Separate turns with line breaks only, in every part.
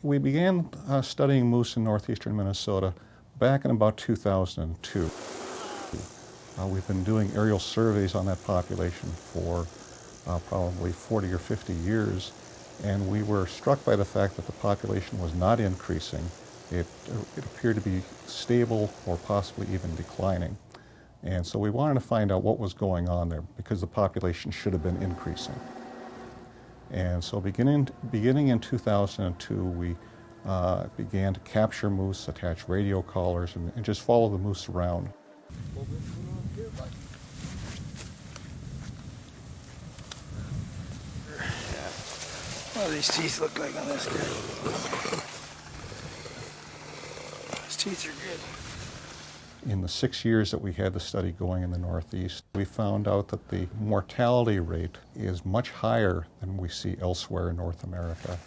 We began studying moose in northeastern Minnesota back in about 2002. We've been doing aerial surveys on that population for probably 40 or 50 years, and we were struck by the fact that the population was not increasing. It appeared to be stable or possibly even declining. And so we wanted to find out what was going on there, because the population should have been increasing. And so beginning in 2002, we began to capture moose, attach radio collars, and just follow the moose around.
What do these teeth look like on this guy? His teeth are good.
In the 6 years that we had the study going in the Northeast, we found out that the mortality rate is much higher than we see elsewhere in North America.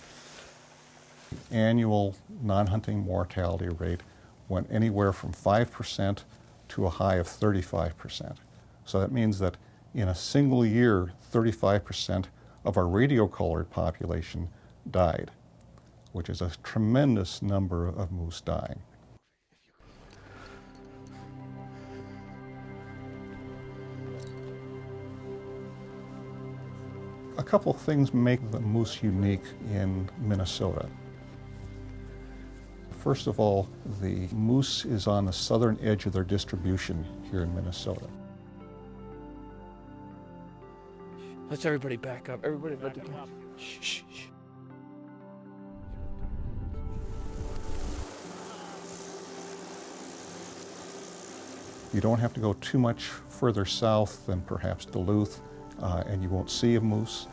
The annual non-hunting mortality rate went anywhere from 5% to a high of 35%. So that means that in a single year, 35% of our radio-collared population died, which is a tremendous number of moose dying. A couple of things make the moose unique in Minnesota. First of all, the moose is on the southern edge of their distribution here in Minnesota.
Let's everybody back up. Everybody back up. Shh, shh, shh.
You don't have to go too much further south than perhaps Duluth, and you won't see a moose.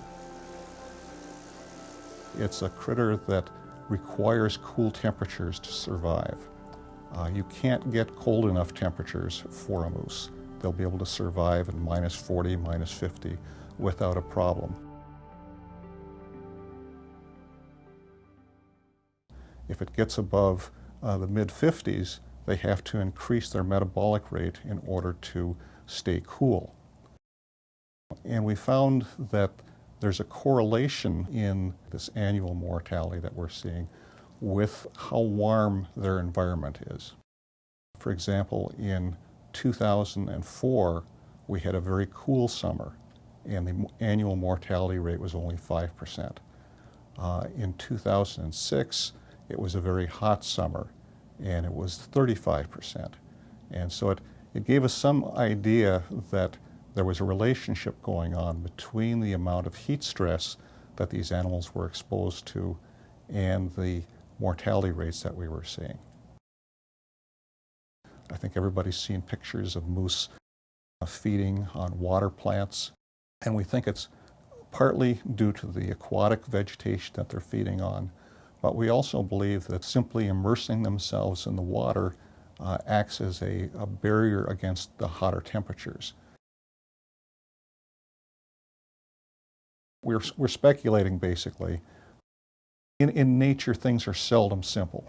It's a critter that requires cool temperatures to survive. You can't get cold enough temperatures for a moose. They'll be able to survive in minus 40, minus 50 without a problem. If it gets above the mid-50s, they have to increase their metabolic rate in order to stay cool. And we found that there's a correlation in this annual mortality that we're seeing with how warm their environment is. For example, in 2004, we had a very cool summer, and the annual mortality rate was only 5%. In 2006, it was a very hot summer, and it was 35%. And so it gave us some idea that there was a relationship going on between the amount of heat stress that these animals were exposed to and the mortality rates that we were seeing. I think everybody's seen pictures of moose feeding on water plants, and we think it's partly due to the aquatic vegetation that they're feeding on, but we also believe that simply immersing themselves in the water acts as a barrier against the hotter temperatures. We're speculating, basically. In nature, things are seldom simple.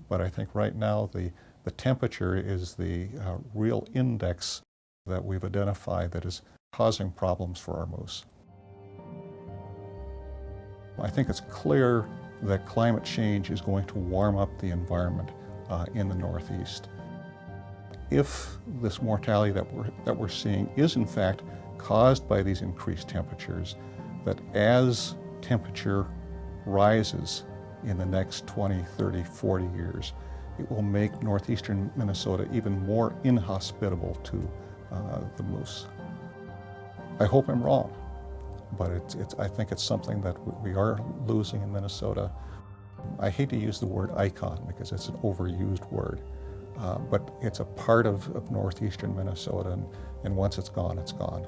But I think right now the temperature is the real index that we've identified that is causing problems for our moose. I think it's clear that climate change is going to warm up the environment in the Northeast. If this mortality that we're seeing is in fact caused by these increased temperatures, that as temperature rises in the next 20, 30, 40 years, it will make northeastern Minnesota even more inhospitable to the moose. I hope I'm wrong, but I think it's something that we are losing in Minnesota. I hate to use the word icon because it's an overused word, but it's a part of northeastern Minnesota, and once it's gone, it's gone.